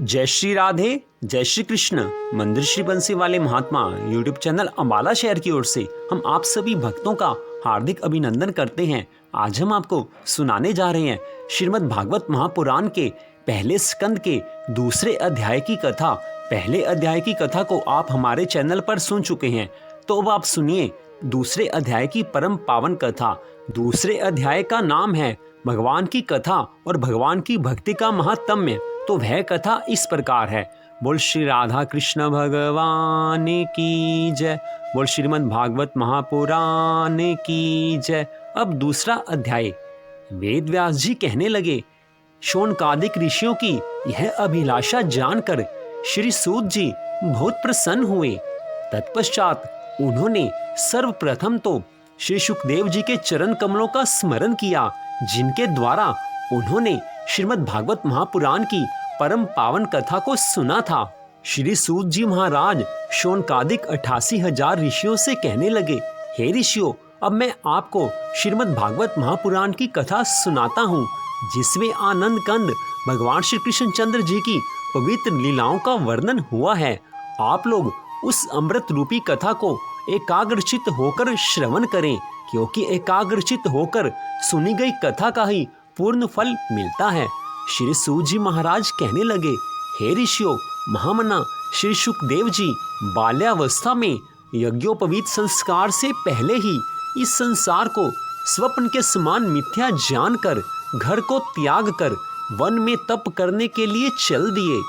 जय श्री राधे, जय श्री कृष्ण। मंदिर श्री बंसी वाले महात्मा यूट्यूब चैनल अम्बाला शहर की ओर से हम आप सभी भक्तों का हार्दिक अभिनंदन करते हैं। आज हम आपको सुनाने जा रहे हैं श्रीमद् भागवत महापुराण के पहले स्कंद के दूसरे अध्याय की कथा। पहले अध्याय की कथा को आप हमारे चैनल पर सुन चुके हैं, तो अब आप सुनिए दूसरे अध्याय की परम पावन कथा। दूसरे अध्याय का नाम है भगवान की कथा और भगवान की भक्ति का महात्म्य। तो वह कथा इस प्रकार है। बोल श्री राधा कृष्ण भगवान की जय। बोल श्रीमद् भागवत महापुराण की जय। अब दूसरा अध्याय। वेद व्यास जी कहने लगे, शौनकादिक ऋषियों की यह अभिलाषा जानकर श्री सूत जी बहुत प्रसन्न हुए। तत्पश्चात उन्होंने सर्वप्रथम तो श्री सुखदेव जी के चरण कमलों का स्मरण किया, जिनके द्वारा उन्होंने श्रीमद् भागवत महापुराण की परम पावन कथा को सुना था। श्री सूत जी महाराज शौनकादिक 88,000 ऋषियों से कहने लगे, हे ऋषियों, अब मैं आपको श्रीमद् भागवत महापुराण की कथा सुनाता हूँ, जिसमें आनंद कंद भगवान श्री कृष्ण चंद्र जी की पवित्र लीलाओं का वर्णन हुआ है। आप लोग उस अमृत रूपी कथा को एकाग्रचित होकर श्रवण करें, क्योंकि एकाग्रचित होकर सुनी गई कथा का ही पूर्ण फल मिलता है। श्री सूत जी महाराज कहने लगे, हे ऋषियों, महामना श्री सुखदेव जी बाल्यावस्था में यज्ञोपवीत संस्कार से पहले ही इस संसार को स्वप्न के समान मिथ्या जानकर घर को त्याग कर वन में तप करने के लिए चल दिए।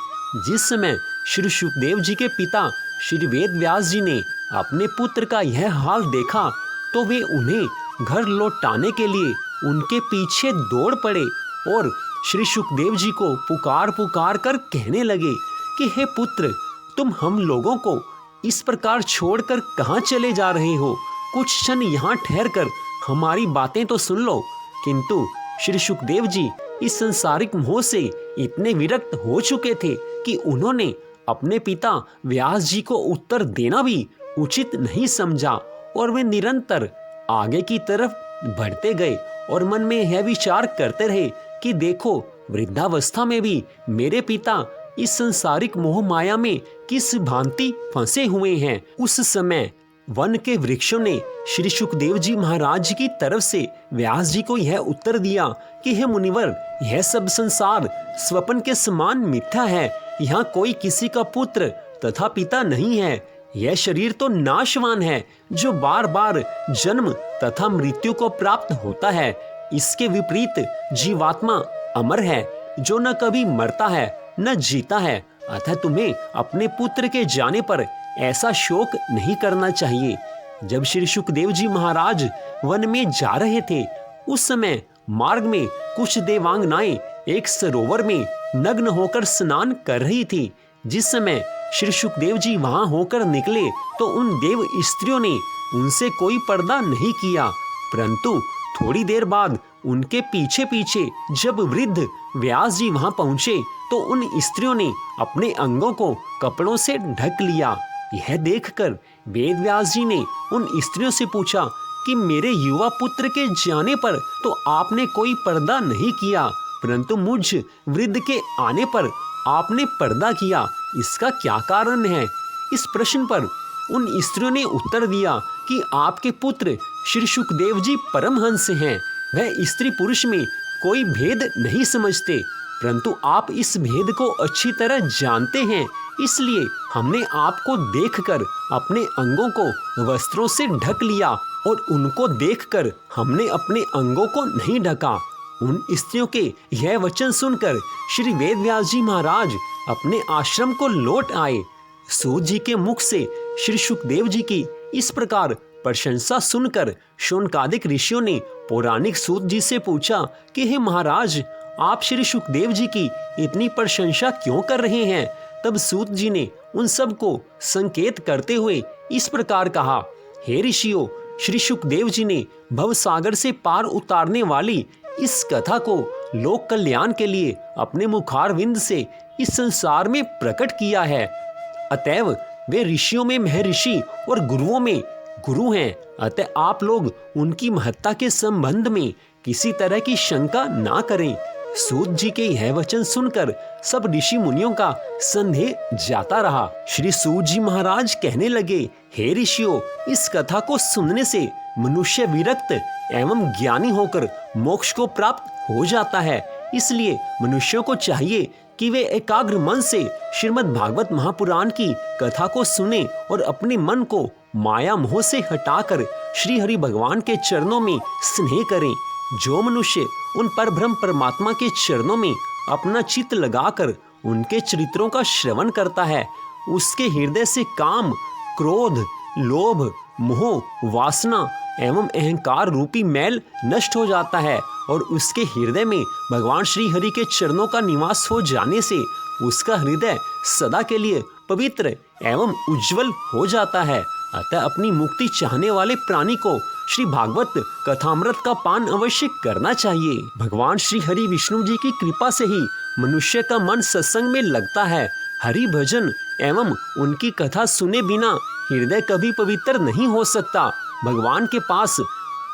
जिस समय श्री सुखदेव जी के पिता श्री वेद व्यास जी ने अपने पुत्र का यह हाल देखा, तो वे उन्हें घर लौटाने के लिए उनके पीछे दौड़ पड़े और श्री सुखदेव जी को पुकार पुकार कर कहने लगे कि हे पुत्र, तुम हम लोगों को इस प्रकार छोड़कर कहाँ चले जा रहे हो? कुछ क्षण यहाँ ठहर कर हमारी बातें तो सुन लो। किंतु श्री सुखदेव जी इस संसारिक मोह से इतने विरक्त हो चुके थे कि उन्होंने अपने पिता व्यास जी को उत्तर देना भी उचित नहीं समझा और वे निरंतर आगे की तरफ बढ़ते गए और मन में यह विचार करते रहे कि देखो, वृद्धावस्था में भी मेरे पिता इस संसारिक मोह माया में किस भांति फंसे हुए हैं। उस समय वन के वृक्षों ने श्री सुखदेव जी महाराज की तरफ से व्यास जी को यह उत्तर दिया कि हे मुनिवर, यह सब संसार स्वप्न के समान मिथ्या है। यहाँ कोई किसी का पुत्र तथा पिता नहीं है। यह शरीर तो नाशवान है, जो बार बार जन्म तथा मृत्यु को प्राप्त होता है। इसके विपरीत जीवात्मा अमर है, जो न कभी मरता है न जीता है। अतः तुम्हें अपने पुत्र के जाने पर ऐसा शोक नहीं करना चाहिए। जब श्री सुखदेव जी महाराज वन में जा रहे थे, उस समय मार्ग में कुछ देवांगनाएं एक सरोवर में नग्न होकर स्नान कर रही थी। जिस समय श्री सुखदेव जी वहां होकर निकले, तो उन देव स्त्रियों ने उनसे कोई पर्दा नहीं किया, परंतु थोड़ी देर बाद उनके पीछे पीछे जब वृद्ध व्यास जी वहां पहुंचे, तो उन स्त्रियों ने अपने अंगों को कपड़ों से ढक लिया। यह देखकर वेद व्यास जी ने उन स्त्रियों से पूछा कि मेरे युवा पुत्र के जाने पर तो आपने कोई पर्दा नहीं किया, परंतु मुझ वृद्ध के आने पर आपने पर्दा किया, इसका क्या कारण है? इस प्रश्न पर उन स्त्रियों ने उत्तर दिया कि आपके पुत्र श्री सुखदेव जी परमहंस हैं। वह स्त्री पुरुष में कोई भेद नहीं समझते, परंतु आप इस भेद को अच्छी तरह जानते हैं, इसलिए हमने आपको देखकर अपने अंगों को वस्त्रों से ढक लिया और उनको देखकर हमने अपने अंगों को नहीं ढका। उन स्त्रियों के यह वचन सुनकर श्री वेद व्यास जी महाराज अपने आश्रम को लौट आए। सूत जी के मुख से श्री सुखदेव जी की इस प्रकार प्रशंसा सुनकर शौनकादिक ऋषियों ने पौराणिक सूत जी से पूछा कि हे महाराज, आप श्री सुखदेव जी की इतनी प्रशंसा क्यों कर रहे हैं? तब सूत जी ने उन सब को संकेत करते हुए इस प्रकार कहा, हे ऋषियों, श्री सुखदेव जी ने भवसागर से पार उतारने वाली इस कथा को लोक कल्याण के लिए अपने मुखारविंद से इस संसार में प्रकट किया है। अतएव वे ऋषियों में महर्षि और गुरुओं में गुरु हैं। अतः आप लोग उनकी महत्ता के संबंध में किसी तरह की शंका ना करें। सूत जी के यह वचन सुनकर सब ऋषि मुनियों का संदेह जाता रहा। श्री सूत जी महाराज कहने लगे, हे ऋषियों, इस कथा को सुनने से मनुष्य विरक्त एवं ज्ञानी होकर मोक्ष को प्राप्त हो जाता है। इसलिए मनुष्यों को चाहिए कि वे एकाग्र मन से श्रीमद् भागवत महापुराण की कथा को सुने और अपने मन को माया मोह से हटाकर श्री हरि भगवान के चरणों में स्नेह करें। जो मनुष्य उन परब्रह्म परमात्मा के चरणों में अपना चित्त लगाकर उनके चरित्रों का श्रवण करता है, उसके हृदय से काम, क्रोध, लोभ, मोह, वासना एवं अहंकार रूपी मैल नष्ट हो जाता है और उसके हृदय में भगवान श्री हरि के चरणों का निवास हो जाने से उसका हृदय सदा के लिए पवित्र एवं उज्जवल हो जाता है। अतः अपनी मुक्ति चाहने वाले प्राणी को श्री भागवत कथामृत का पान अवश्य करना चाहिए। भगवान श्री हरि विष्णु जी की कृपा से ही मनुष्य का मन सत्संग में लगता है। हरि भजन एवं उनकी कथा सुने बिना हृदय कभी पवित्र नहीं हो सकता। भगवान के पास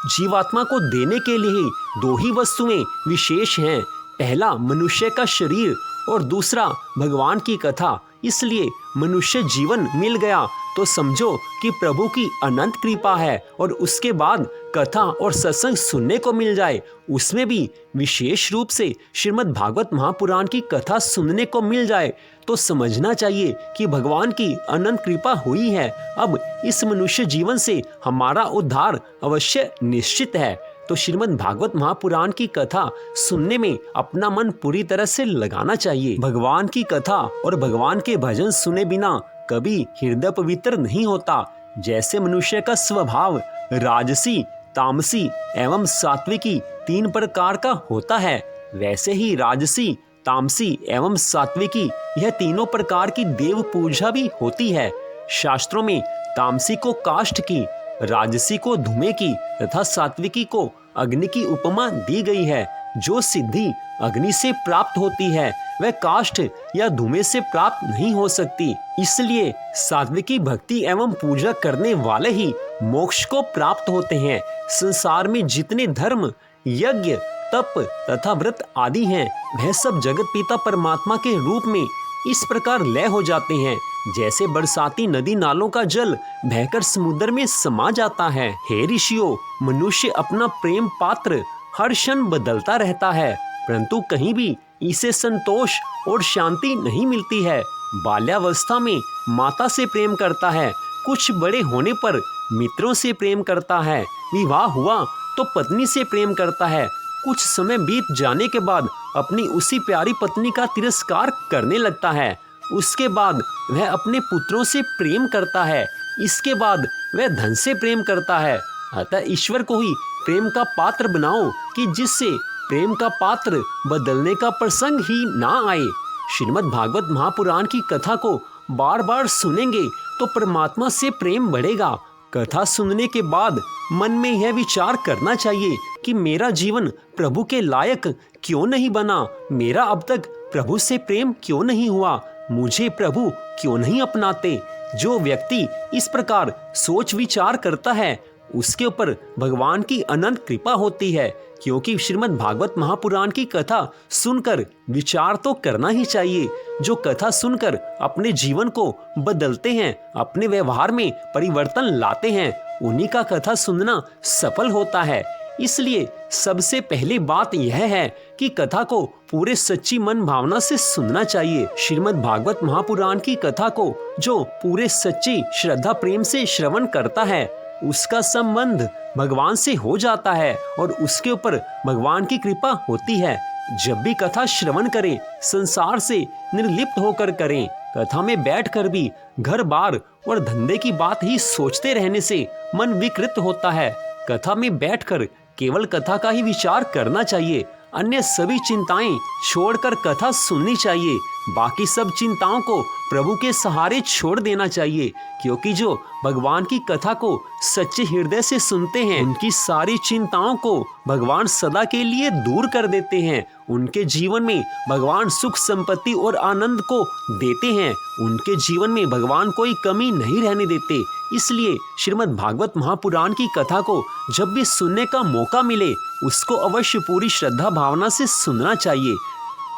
जीवात्मा को देने के लिए दो ही वस्तुएं विशेष हैं, पहला मनुष्य का शरीर और दूसरा भगवान की कथा। इसलिए मनुष्य जीवन मिल गया तो समझो कि प्रभु की अनंत कृपा है, और उसके बाद कथा और सत्संग सुनने को मिल जाए, उसमें भी विशेष रूप से श्रीमद् भागवत महापुराण की कथा सुनने को मिल जाए, तो समझना चाहिए कि भगवान की अनंत कृपा हुई है। अब इस मनुष्य जीवन से हमारा उद्धार अवश्य निश्चित है। तो श्रीमद् भागवत महापुराण की कथा सुनने में अपना मन पूरी तरह से लगाना चाहिए। भगवान की कथा और भगवान के भजन सुने बिना कभी हृदय पवित्र नहीं होता। जैसे मनुष्य का स्वभाव राजसी, तामसी एवं सात्विकी 3 प्रकार का होता है, वैसे ही राजसी, तामसी एवं सात्विकी यह तीनों प्रकार की देव पूजा भी होती है। शास्त्रों में तामसी को काष्ठ की, राजसी को धुएं की तथा सात्विकी को अग्नि की उपमा दी गई है। जो सिद्धि अग्नि से प्राप्त होती है वह काष्ठ या धुएं से प्राप्त नहीं हो सकती। इसलिए सात्विकी भक्ति एवं पूजा करने वाले ही मोक्ष को प्राप्त होते हैं। संसार में जितने धर्म, यज्ञ, तप तथा व्रत आदि हैं, वह सब जगत पिता परमात्मा के रूप में इस प्रकार लय हो जाते हैं जैसे बरसाती नदी नालों का जल बहकर समुद्र में समा जाता है। हे ऋषियों, मनुष्य अपना प्रेम पात्र हर क्षण बदलता रहता है, परंतु कहीं भी इसे संतोष और शांति नहीं मिलती है। बाल्यावस्था में माता से प्रेम करता है, कुछ बड़े होने पर मित्रों से प्रेम करता है, विवाह हुआ तो पत्नी से प्रेम करता है, कुछ समय बीत जाने के बाद अपनी उसी प्यारी पत्नी का तिरस्कार करने लगता है। उसके बाद वह अपने पुत्रों से प्रेम करता है, इसके बाद वह धन से प्रेम करता है। अतः ईश्वर को ही प्रेम का पात्र बनाओ कि जिससे प्रेम का पात्र बदलने का प्रसंग ही ना आए। श्रीमद् भागवत महापुराण की कथा को बार बार सुनेंगे तो परमात्मा से प्रेम बढ़ेगा। कथा सुनने के बाद मन में यह विचार करना चाहिए कि मेरा जीवन प्रभु के लायक क्यों नहीं बना, मेरा अब तक प्रभु से प्रेम क्यों नहीं हुआ, मुझे प्रभु क्यों नहीं अपनाते। जो व्यक्ति इस प्रकार सोच विचार करता है उसके ऊपर भगवान की अनंत कृपा होती है, क्योंकि श्रीमद् भागवत महापुराण की कथा सुनकर विचार तो करना ही चाहिए। जो कथा सुनकर अपने जीवन को बदलते हैं, अपने व्यवहार में परिवर्तन लाते हैं, उन्हीं का कथा सुनना सफल होता है। इसलिए सबसे पहली बात यह है कि कथा को पूरे सच्ची मन भावना से सुनना चाहिए। श्रीमद् भागवत महापुराण की कथा को जो पूरे सच्ची श्रद्धा प्रेम से श्रवण करता है उसका संबंध भगवान से हो जाता है और उसके ऊपर भगवान की कृपा होती है। जब भी कथा श्रवण करें संसार से निर्लिप्त होकर करें। कथा में बैठकर भी घर बार और धंधे की बात ही सोचते रहने से मन विकृत होता है। कथा में बैठकर केवल कथा का ही विचार करना चाहिए, अन्य सभी चिंताएं छोड़कर कथा सुननी चाहिए। बाकी सब चिंताओं को प्रभु के सहारे छोड़ देना चाहिए, क्योंकि जो भगवान की कथा को सच्चे हृदय से सुनते हैं उनकी सारी चिंताओं को भगवान सदा के लिए दूर कर देते हैं। उनके जीवन में भगवान सुख संपत्ति और आनंद को देते हैं। उनके जीवन में भगवान कोई कमी नहीं रहने देते। इसलिए श्रीमद् भागवत महापुराण की कथा को जब भी सुनने का मौका मिले उसको अवश्य पूरी श्रद्धा भावना से सुनना चाहिए।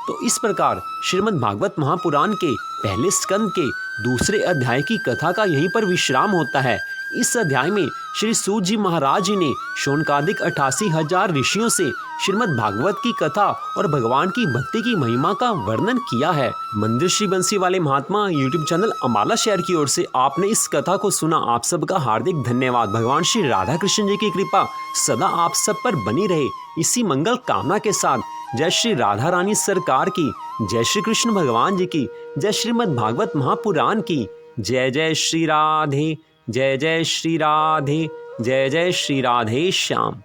तो इस प्रकार श्रीमद् भागवत महापुराण के पहले स्कंद के दूसरे अध्याय की कथा का यहीं पर विश्राम होता है। इस अध्याय में श्री सूत जी महाराज जी ने शौनकादिक 88,000 ऋषियों से श्रीमद् भागवत की कथा और भगवान की भक्ति की महिमा का वर्णन किया है। मंदिर श्री बंसी वाले महात्मा यूट्यूब चैनल अम्बाला शहर की ओर से आपने इस कथा को सुना, आप सबका हार्दिक धन्यवाद। भगवान श्री राधा कृष्ण जी की कृपा सदा आप सब पर बनी रहे, इसी मंगल कामना के साथ जय श्री राधा रानी सरकार की, जय श्री कृष्ण भगवान जी की, जय श्रीमद् भागवत महापुराण की, जय जय श्री राधे, जय जय श्री राधे, जय जय श्री राधे श्याम।